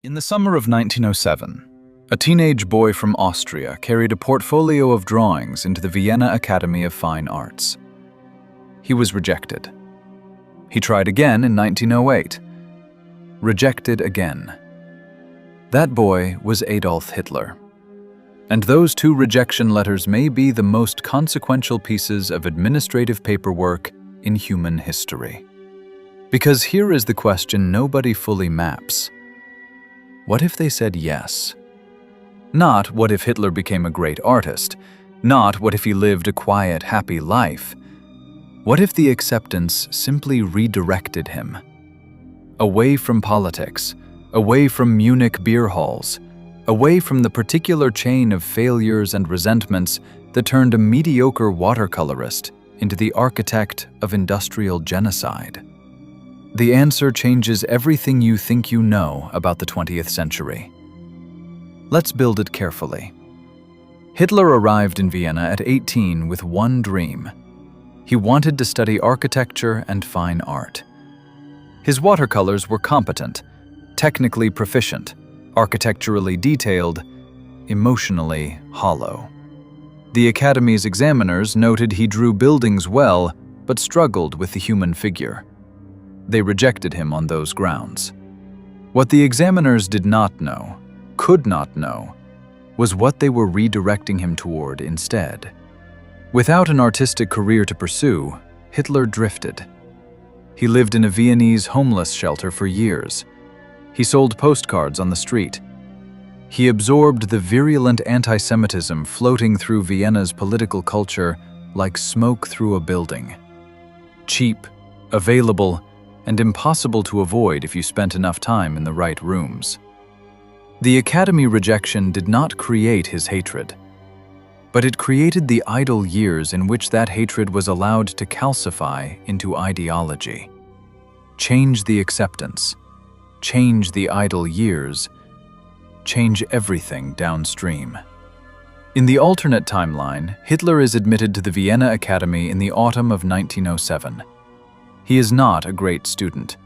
In the summer of 1907, a teenage boy from Austria carried a portfolio of drawings into the Vienna Academy of Fine Arts. He was rejected. He tried again in 1908. Rejected again. That boy was Adolf Hitler. And those two rejection letters may be the most consequential pieces of administrative paperwork in human history. Because here is the question nobody fully maps. What if they said yes? Not what if Hitler became a great artist, not what if he lived a quiet, happy life. What if the acceptance simply redirected him? Away from politics, away from Munich beer halls, away from the particular chain of failures and resentments that turned a mediocre watercolorist into the architect of industrial genocide. The answer changes everything you think you know about the 20th century. Let's build it carefully. Hitler arrived in Vienna at 18 with one dream. He wanted to study architecture and fine art. His watercolors were competent, technically proficient, architecturally detailed, emotionally hollow. The Academy's examiners noted he drew buildings well, but struggled with the human figure. They rejected him on those grounds. What the examiners did not know, could not know, was what they were redirecting him toward instead. Without an artistic career to pursue, Hitler drifted. He lived in a Viennese homeless shelter for years. He sold postcards on the street. He absorbed the virulent anti-Semitism floating through Vienna's political culture like smoke through a building. Cheap, available, and impossible to avoid if you spent enough time in the right rooms. The Academy rejection did not create his hatred, but it created the idle years in which that hatred was allowed to calcify into ideology. Change the acceptance, change the idle years, change everything downstream. In the alternate timeline, Hitler is admitted to the Vienna Academy in the autumn of 1907. He is not a great student.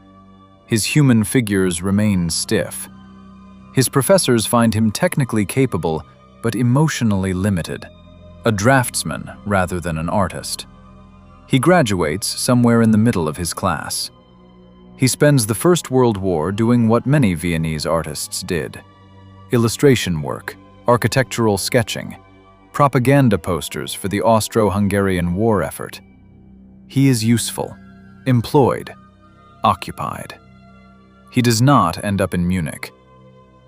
His human figures remain stiff. His professors find him technically capable, but emotionally limited, a draftsman rather than an artist. He graduates somewhere in the middle of his class. He spends the First World War doing what many Viennese artists did: illustration work, architectural sketching, propaganda posters for the Austro-Hungarian war effort. He is useful, employed, occupied. He does not end up in Munich.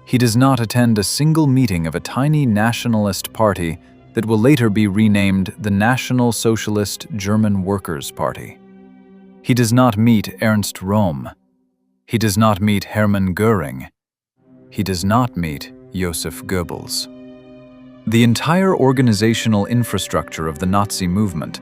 He does not attend a single meeting of a tiny nationalist party that will later be renamed the National Socialist German Workers' Party. He does not meet Ernst Röhm. He does not meet Hermann Göring. He does not meet Joseph Goebbels. The entire organizational infrastructure of the Nazi movement,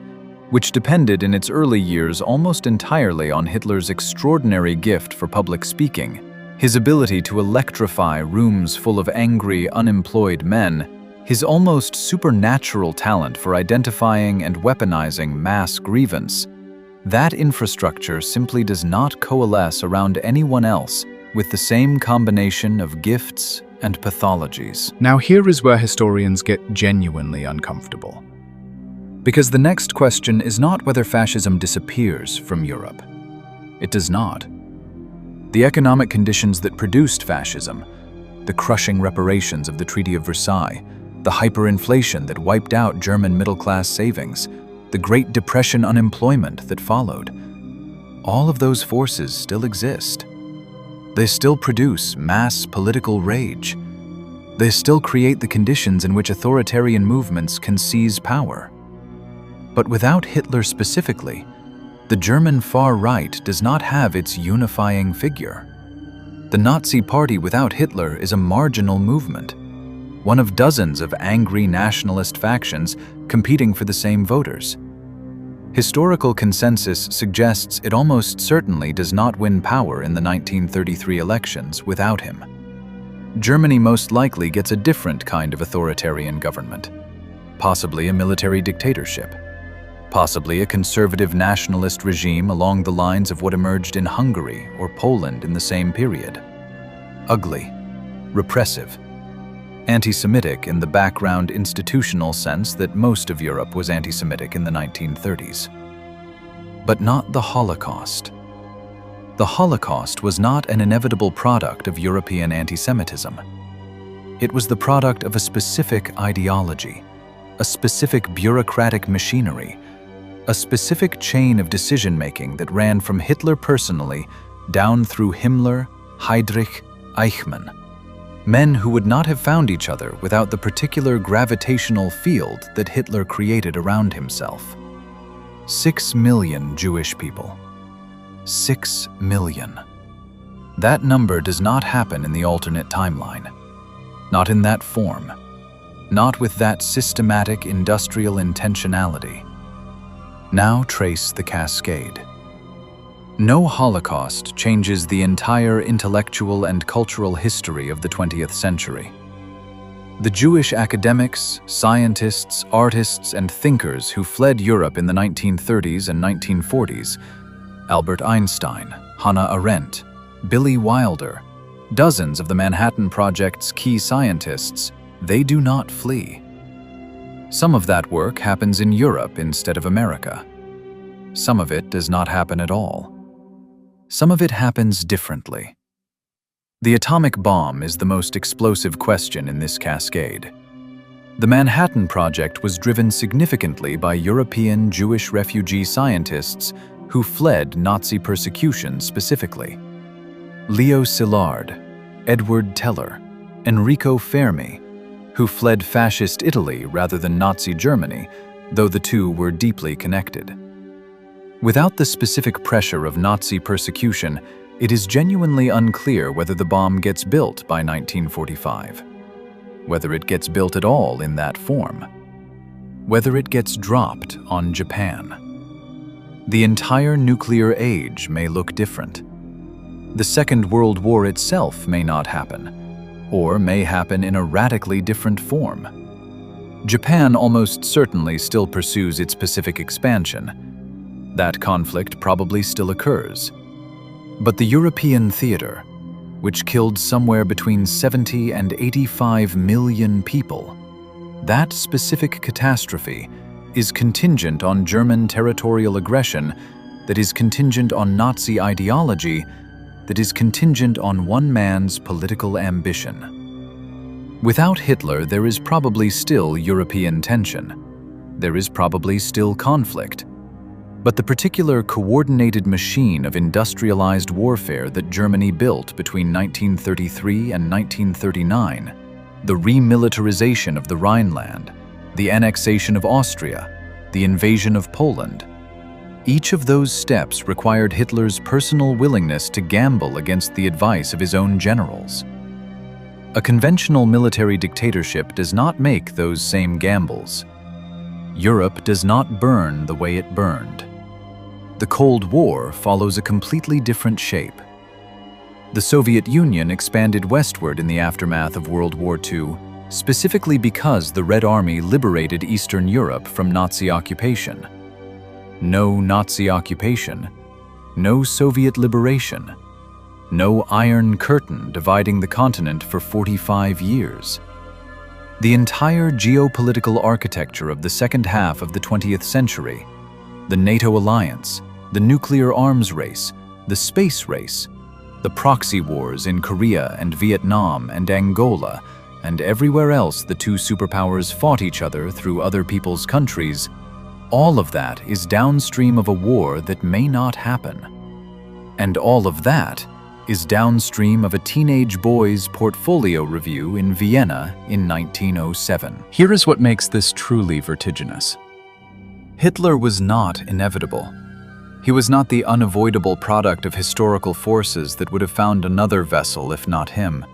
which depended in its early years almost entirely on Hitler's extraordinary gift for public speaking, his ability to electrify rooms full of angry, unemployed men, his almost supernatural talent for identifying and weaponizing mass grievance, that infrastructure simply does not coalesce around anyone else with the same combination of gifts and pathologies. Now here is where historians get genuinely uncomfortable. Because the next question is not whether fascism disappears from Europe. It does not. The economic conditions that produced fascism, the crushing reparations of the Treaty of Versailles, the hyperinflation that wiped out German middle-class savings, the Great Depression unemployment that followed, all of those forces still exist. They still produce mass political rage. They still create the conditions in which authoritarian movements can seize power. But without Hitler specifically, the German far right does not have its unifying figure. The Nazi Party without Hitler is a marginal movement, one of dozens of angry nationalist factions competing for the same voters. Historical consensus suggests it almost certainly does not win power in the 1933 elections without him. Germany most likely gets a different kind of authoritarian government, possibly a military dictatorship. Possibly a conservative nationalist regime along the lines of what emerged in Hungary or Poland in the same period. Ugly, repressive, anti-Semitic in the background institutional sense that most of Europe was anti-Semitic in the 1930s. But not the Holocaust. The Holocaust was not an inevitable product of European anti-Semitism. It was the product of a specific ideology, a specific bureaucratic machinery, a specific chain of decision-making that ran from Hitler personally down through Himmler, Heydrich, Eichmann, men who would not have found each other without the particular gravitational field that Hitler created around himself. 6 million Jewish people. 6 million. That number does not happen in the alternate timeline. Not in that form. Not with that systematic industrial intentionality. Now trace the cascade. No Holocaust changes the entire intellectual and cultural history of the 20th century. The Jewish academics, scientists, artists, and thinkers who fled Europe in the 1930s and 1940s, Albert Einstein, Hannah Arendt, Billy Wilder, dozens of the Manhattan Project's key scientists, they do not flee. Some of that work happens in Europe instead of America. Some of it does not happen at all. Some of it happens differently. The atomic bomb is the most explosive question in this cascade. The Manhattan Project was driven significantly by European Jewish refugee scientists who fled Nazi persecution specifically. Leo Szilard, Edward Teller, Enrico Fermi, who fled fascist Italy rather than Nazi Germany, though the two were deeply connected. Without the specific pressure of Nazi persecution, it is genuinely unclear whether the bomb gets built by 1945, whether it gets built at all in that form, whether it gets dropped on Japan. The entire nuclear age may look different. The Second World War itself may not happen, or may happen in a radically different form. Japan almost certainly still pursues its Pacific expansion. That conflict probably still occurs. But the European theater, which killed somewhere between 70 and 85 million people, that specific catastrophe is contingent on German territorial aggression, that is contingent on Nazi ideology, that is contingent on one man's political ambition. Without Hitler, there is probably still European tension. There is probably still conflict. But the particular coordinated machine of industrialized warfare that Germany built between 1933 and 1939, the remilitarization of the Rhineland, the annexation of Austria, the invasion of Poland, each of those steps required Hitler's personal willingness to gamble against the advice of his own generals. A conventional military dictatorship does not make those same gambles. Europe does not burn the way it burned. The Cold War follows a completely different shape. The Soviet Union expanded westward in the aftermath of World War II, specifically because the Red Army liberated Eastern Europe from Nazi occupation. No Nazi occupation, no Soviet liberation, no Iron Curtain dividing the continent for 45 years. The entire geopolitical architecture of the second half of the 20th century, the NATO alliance, the nuclear arms race, the space race, the proxy wars in Korea and Vietnam and Angola, and everywhere else the two superpowers fought each other through other people's countries, all of that is downstream of a war that may not happen. And all of that is downstream of a teenage boy's portfolio review in Vienna in 1907. Here is what makes this truly vertiginous. Hitler was not inevitable. He was not the unavoidable product of historical forces that would have found another vessel if not him.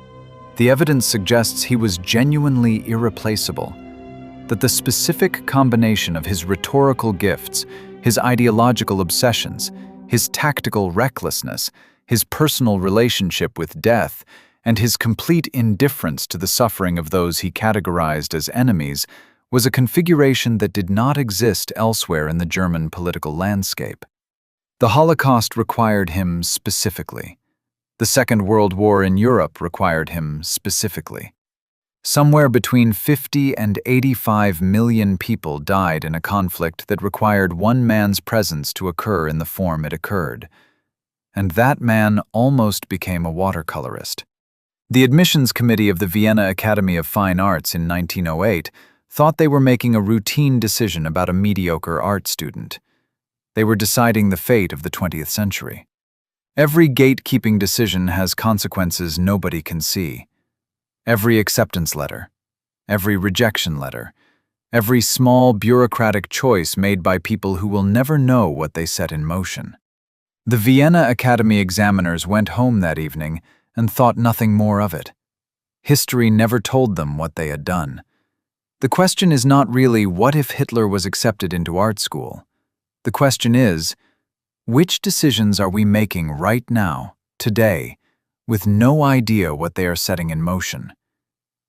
The evidence suggests he was genuinely irreplaceable, that the specific combination of his rhetorical gifts, his ideological obsessions, his tactical recklessness, his personal relationship with death, and his complete indifference to the suffering of those he categorized as enemies was a configuration that did not exist elsewhere in the German political landscape. The Holocaust required him specifically. The Second World War in Europe required him specifically. Somewhere between 50 and 85 million people died in a conflict that required one man's presence to occur in the form it occurred. And that man almost became a watercolorist. The admissions committee of the Vienna Academy of Fine Arts in 1908 thought they were making a routine decision about a mediocre art student. They were deciding the fate of the 20th century. Every gatekeeping decision has consequences nobody can see. Every acceptance letter, every rejection letter, every small bureaucratic choice made by people who will never know what they set in motion. The Vienna Academy examiners went home that evening and thought nothing more of it. History never told them what they had done. The question is not really what if Hitler was accepted into art school. The question is, which decisions are we making right now, today, with no idea what they are setting in motion?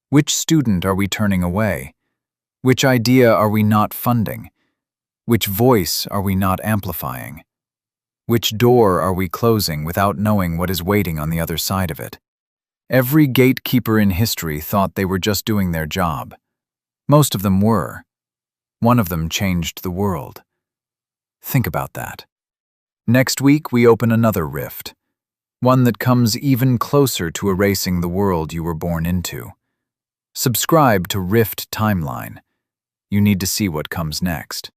Which student are we turning away? Which idea are we not funding? Which voice are we not amplifying? Which door are we closing without knowing what is waiting on the other side of it? Every gatekeeper in history thought they were just doing their job. Most of them were. One of them changed the world. Think about that. Next week, we open another rift, one that comes even closer to erasing the world you were born into. Subscribe to Rift Timeline. You need to see what comes next.